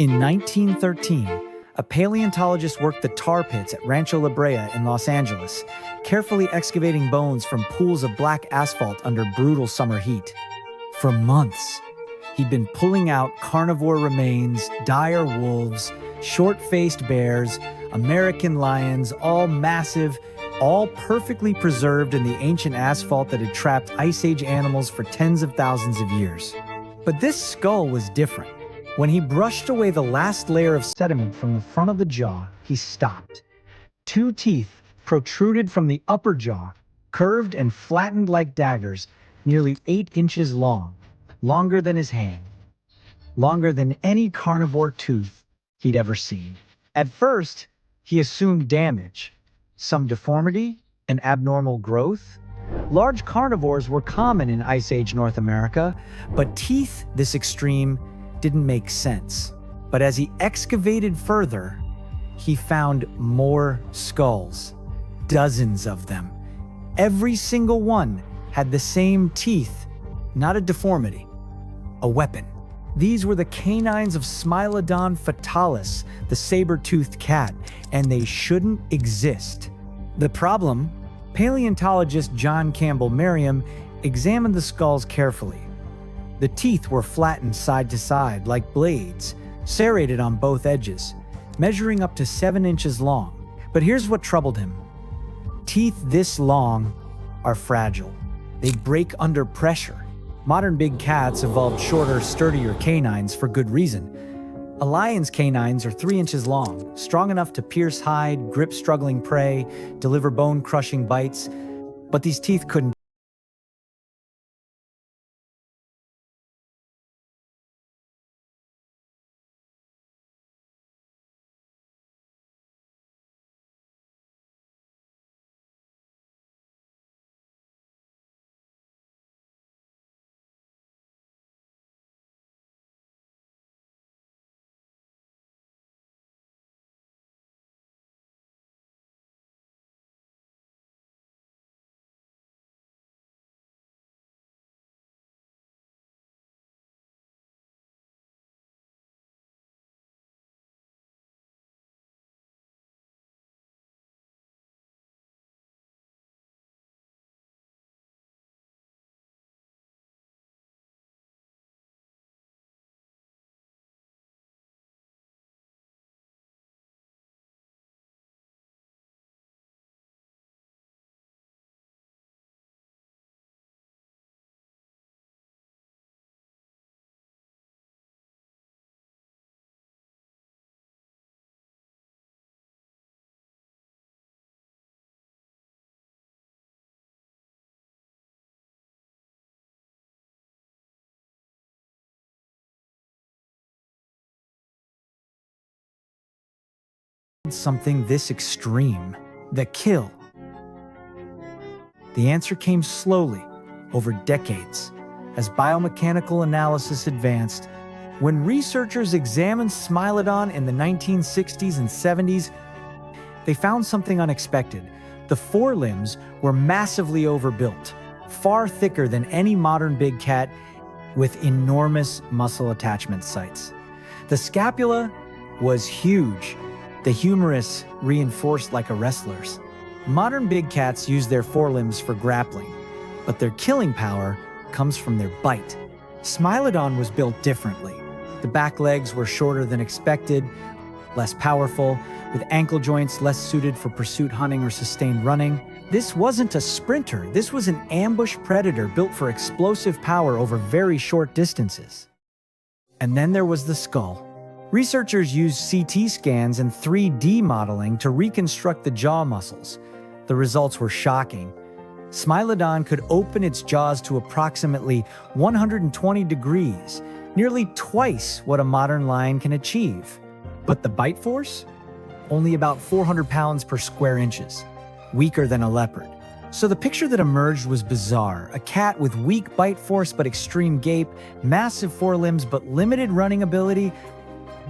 In 1913, a paleontologist worked the tar pits at Rancho La Brea in Los Angeles, carefully excavating bones from pools of black asphalt under brutal summer heat. For months, he'd been pulling out carnivore remains, dire wolves, short-faced bears, American lions, all massive, all perfectly preserved in the ancient asphalt that had trapped Ice Age animals for tens of thousands of years. But this skull was different. When he brushed away the last layer of sediment from the front of the jaw, he stopped. Two teeth protruded from the upper jaw, curved and flattened like daggers, nearly 8 inches long, longer than his hand, longer than any carnivore tooth he'd ever seen. At first, he assumed damage, some deformity, an abnormal growth. Large carnivores were common in Ice Age North America, but teeth this extreme didn't make sense. But as he excavated further, he found more skulls, dozens of them. Every single one had the same teeth, not a deformity, a weapon. These were the canines of Smilodon fatalis, the saber-toothed cat, and they shouldn't exist. The problem? Paleontologist John Campbell Merriam examined the skulls carefully. The teeth were flattened side to side like blades, serrated on both edges, measuring up to 7 inches long. But here's what troubled him. Teeth this long are fragile. They break under pressure. Modern big cats evolved shorter, sturdier canines for good reason. A lion's canines are 3 inches long, strong enough to pierce hide, grip struggling prey, deliver bone-crushing bites. But these teeth couldn't. Something this extreme, the kill? The answer came slowly, over decades, as biomechanical analysis advanced. When researchers examined Smilodon in the 1960s and 70s, they found something unexpected. The forelimbs were massively overbuilt, far thicker than any modern big cat, with enormous muscle attachment sites. The scapula was huge, the humerus reinforced like a wrestler's. Modern big cats use their forelimbs for grappling, but their killing power comes from their bite. Smilodon was built differently. The back legs were shorter than expected, less powerful, with ankle joints less suited for pursuit hunting or sustained running. This wasn't a sprinter, this was an ambush predator built for explosive power over very short distances. And then there was the skull. Researchers used CT scans and 3D modeling to reconstruct the jaw muscles. The results were shocking. Smilodon could open its jaws to approximately 120 degrees, nearly twice what a modern lion can achieve. But the bite force? Only about 400 pounds per square inches, weaker than a leopard. So the picture that emerged was bizarre. A cat with weak bite force but extreme gape, massive forelimbs but limited running ability,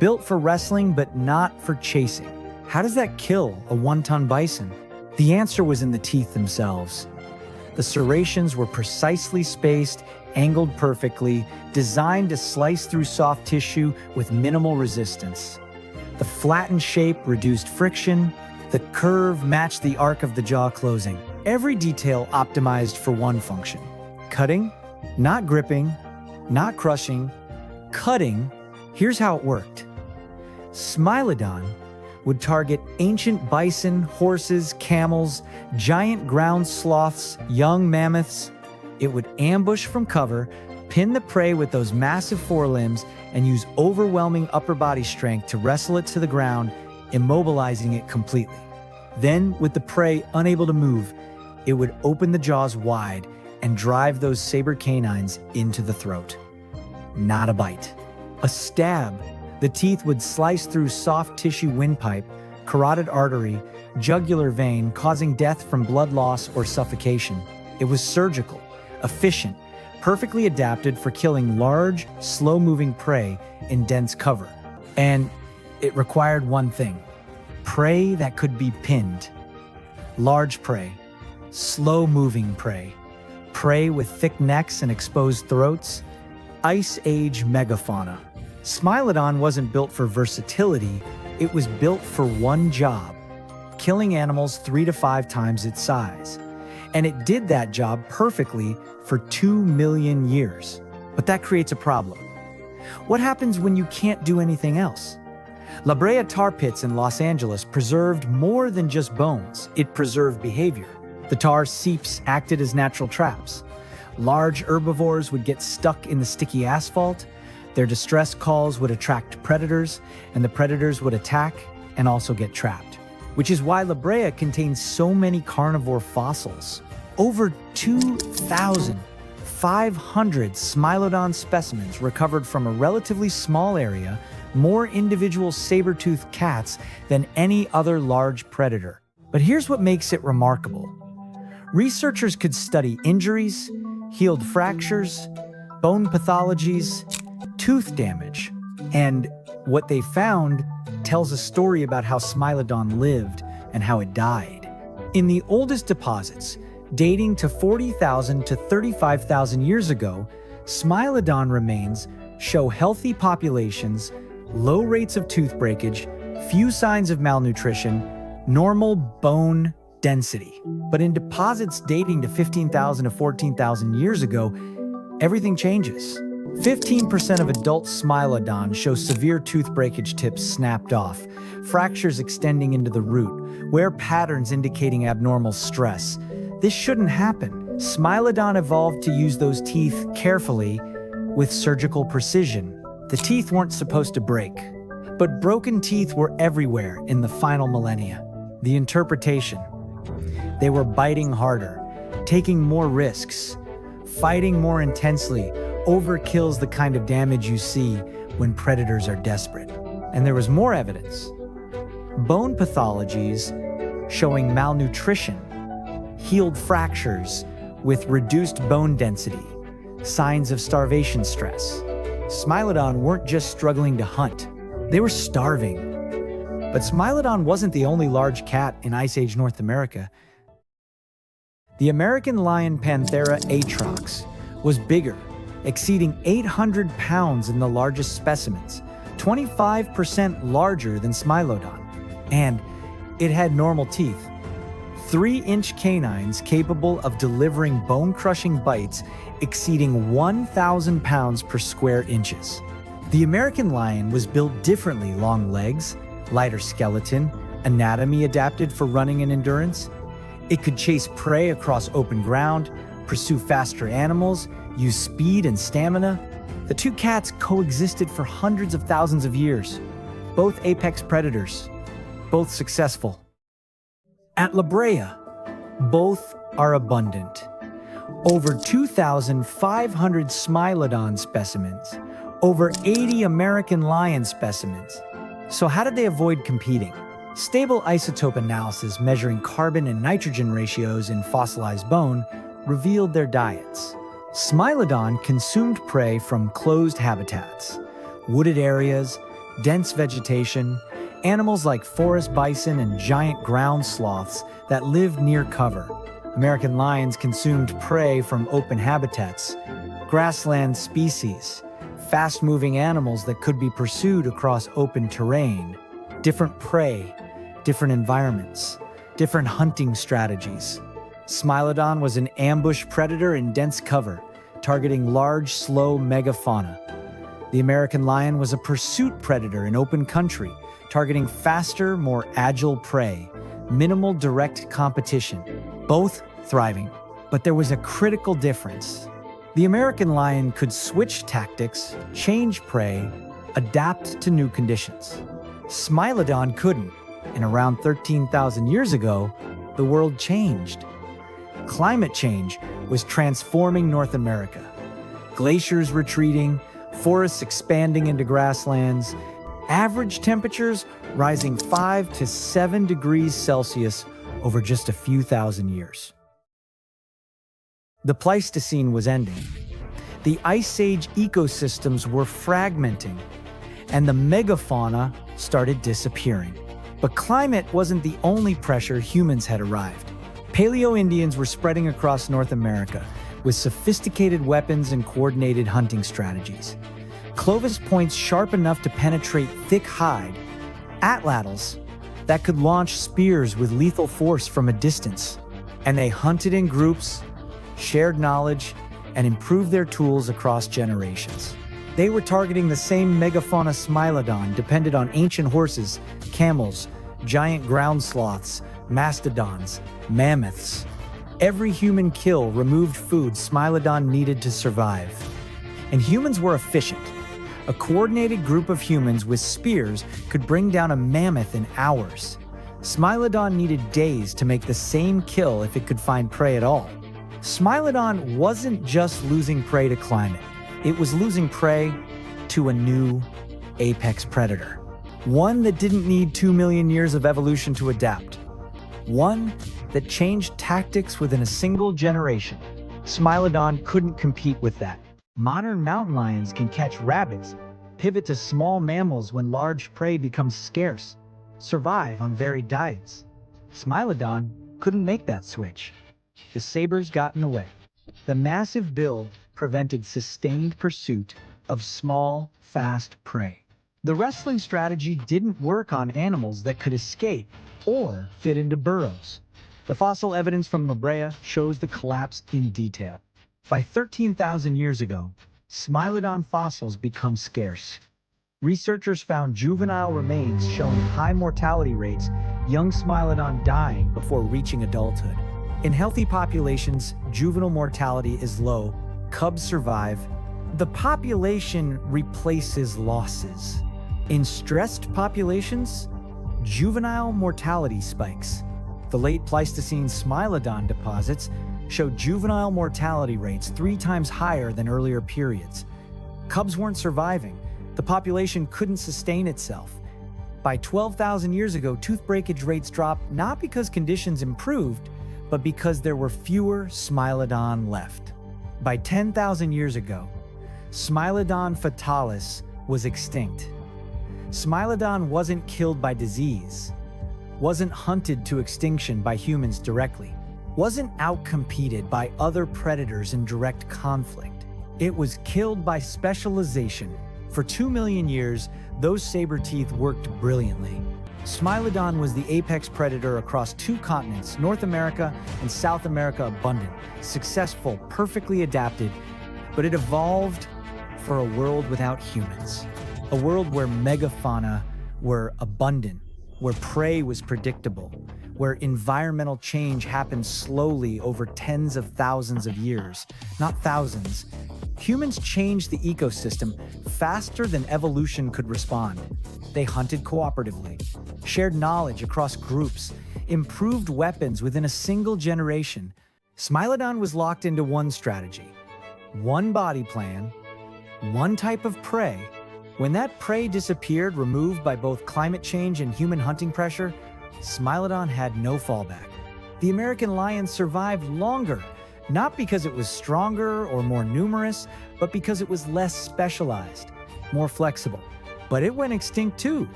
built for wrestling but not for chasing. How does that kill a 1-ton bison? The answer was in the teeth themselves. The serrations were precisely spaced, angled perfectly, designed to slice through soft tissue with minimal resistance. The flattened shape reduced friction, the curve matched the arc of the jaw closing. Every detail optimized for one function: cutting, not gripping, not crushing, cutting. Here's how it worked. Smilodon would target ancient bison, horses, camels, giant ground sloths, young mammoths. It would ambush from cover, pin the prey with those massive forelimbs, and use overwhelming upper body strength to wrestle it to the ground, immobilizing it completely. Then, with the prey unable to move, it would open the jaws wide and drive those saber canines into the throat. Not a bite. A stab. The teeth would slice through soft tissue windpipe, carotid artery, jugular vein, causing death from blood loss or suffocation. It was surgical, efficient, perfectly adapted for killing large, slow-moving prey in dense cover. And it required one thing: prey that could be pinned. Large prey, slow-moving prey, prey with thick necks and exposed throats. Ice Age Megafauna. Smilodon wasn't built for versatility, it was built for one job: killing animals 3 to 5 times its size. And it did that job perfectly for 2 million years. But that creates a problem. What happens when you can't do anything else? La Brea tar pits in Los Angeles preserved more than just bones. It preserved behavior. The tar seeps acted as natural traps. Large herbivores would get stuck in the sticky asphalt. Their distress calls would attract predators, and the predators would attack and also get trapped. Which is why La Brea contains so many carnivore fossils. Over 2,500 Smilodon specimens recovered from a relatively small area, more individual saber-toothed cats than any other large predator. But here's what makes it remarkable. Researchers could study injuries, healed fractures, bone pathologies, tooth damage, and what they found tells a story about how Smilodon lived and how it died. In the oldest deposits, dating to 40,000 to 35,000 years ago, Smilodon remains show healthy populations, low rates of tooth breakage, few signs of malnutrition, normal bone density. But in deposits dating to 15,000 to 14,000 years ago, everything changes. 15% of adult Smilodon show severe tooth breakage, tips snapped off, fractures extending into the root, wear patterns indicating abnormal stress. This shouldn't happen. Smilodon evolved to use those teeth carefully with surgical precision. The teeth weren't supposed to break, but broken teeth were everywhere in the final millennia. The interpretation: they were biting harder, taking more risks, fighting more intensely. Overkill's the kind of damage you see when predators are desperate. And there was more evidence. Bone pathologies showing malnutrition, healed fractures with reduced bone density, signs of starvation stress. Smilodon weren't just struggling to hunt, they were starving. But Smilodon wasn't the only large cat in Ice Age North America. The American lion Panthera atrox was bigger, exceeding 800 pounds in the largest specimens, 25% larger than Smilodon. And it had normal teeth, 3-inch canines capable of delivering bone-crushing bites exceeding 1,000 pounds per square inches. The American lion was built differently: long legs, lighter skeleton, anatomy adapted for running and endurance. It could chase prey across open ground, pursue faster animals, use speed and stamina. The two cats coexisted for hundreds of thousands of years, both apex predators, both successful. At La Brea, both are abundant. Over 2,500 Smilodon specimens, over 80 American lion specimens. So how did they avoid competing? Stable isotope analysis measuring carbon and nitrogen ratios in fossilized bone revealed their diets. Smilodon consumed prey from closed habitats, wooded areas, dense vegetation, animals like forest bison and giant ground sloths that lived near cover. American lions consumed prey from open habitats, grassland species, fast-moving animals that could be pursued across open terrain, different prey, different environments, different hunting strategies. Smilodon was an ambush predator in dense cover, targeting large, slow megafauna. The American lion was a pursuit predator in open country, targeting faster, more agile prey, minimal direct competition, both thriving. But there was a critical difference. The American lion could switch tactics, change prey, adapt to new conditions. Smilodon couldn't, and around 13,000 years ago, the world changed. Climate change was transforming North America. Glaciers retreating, forests expanding into grasslands, average temperatures rising 5 to 7 degrees Celsius over just a few thousand years. The Pleistocene was ending. The Ice Age ecosystems were fragmenting, and the megafauna started disappearing. But climate wasn't the only pressure humans had arrived. Paleo-Indians were spreading across North America with sophisticated weapons and coordinated hunting strategies. Clovis points sharp enough to penetrate thick hide, atlatls that could launch spears with lethal force from a distance. And they hunted in groups, shared knowledge, and improved their tools across generations. They were targeting the same megafauna. Smilodon depended on ancient horses, camels, giant ground sloths, mastodons, mammoths. Every human kill removed food Smilodon needed to survive. And humans were efficient. A coordinated group of humans with spears could bring down a mammoth in hours. Smilodon needed days to make the same kill if it could find prey at all. Smilodon wasn't just losing prey to climate. It was losing prey to a new apex predator. One that didn't need 2 million years of evolution to adapt. One that changed tactics within a single generation. Smilodon couldn't compete with that. Modern mountain lions can catch rabbits, pivot to small mammals when large prey becomes scarce, survive on varied diets. Smilodon couldn't make that switch. The sabers got in the way. The massive bill prevented sustained pursuit of small, fast prey. The wrestling strategy didn't work on animals that could escape or fit into burrows. The fossil evidence from La Brea shows the collapse in detail. By 13,000 years ago, Smilodon fossils become scarce. Researchers found juvenile remains showing high mortality rates, young Smilodon dying before reaching adulthood. In healthy populations, juvenile mortality is low, cubs survive. The population replaces losses. In stressed populations, juvenile mortality spikes. The late Pleistocene Smilodon deposits show juvenile mortality rates 3 times higher than earlier periods. Cubs weren't surviving. The population couldn't sustain itself. By 12,000 years ago, tooth breakage rates dropped not because conditions improved, but because there were fewer Smilodon left. By 10,000 years ago, Smilodon Fatalis was extinct. Smilodon wasn't killed by disease, wasn't hunted to extinction by humans directly, wasn't outcompeted by other predators in direct conflict. It was killed by specialization. For 2 million years, those saber teeth worked brilliantly. Smilodon was the apex predator across 2 continents, North America and South America, abundant, successful, perfectly adapted, but it evolved for a world without humans. A world where megafauna were abundant, where prey was predictable, where environmental change happened slowly over tens of thousands of years, not thousands. Humans changed the ecosystem faster than evolution could respond. They hunted cooperatively, shared knowledge across groups, improved weapons within a single generation. Smilodon was locked into one strategy, one body plan, one type of prey. When that prey disappeared, removed by both climate change and human hunting pressure, Smilodon had no fallback. The American lion survived longer, not because it was stronger or more numerous, but because it was less specialized, more flexible. But it went extinct too,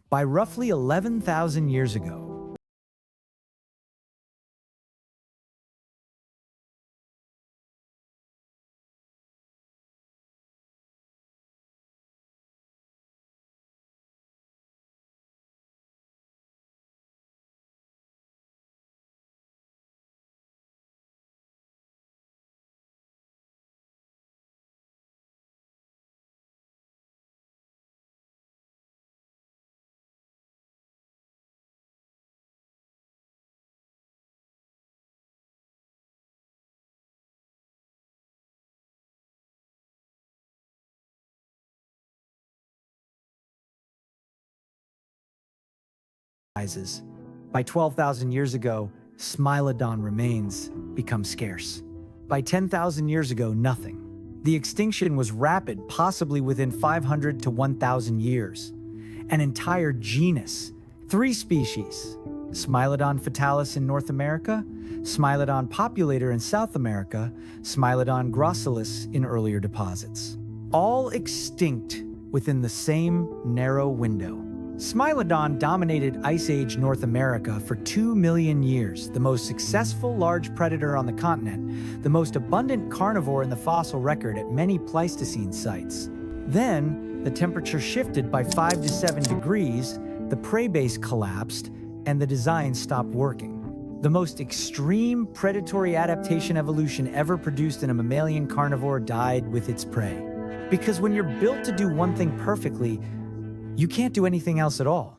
by roughly 11,000 years ago. sizes. By 12,000 years ago, Smilodon remains become scarce. By 10,000 years ago, nothing. The extinction was rapid, possibly within 500 to 1,000 years. An entire genus, 3 species, Smilodon fatalis in North America, Smilodon populator in South America, Smilodon gracilis in earlier deposits. All extinct within the same narrow window. Smilodon dominated Ice Age North America for 2 million years, the most successful large predator on the continent, the most abundant carnivore in the fossil record at many Pleistocene sites. Then, the temperature shifted by 5 to 7 degrees, the prey base collapsed, and the design stopped working. The most extreme predatory adaptation evolution ever produced in a mammalian carnivore died with its prey. Because when you're built to do one thing perfectly, you can't do anything else at all.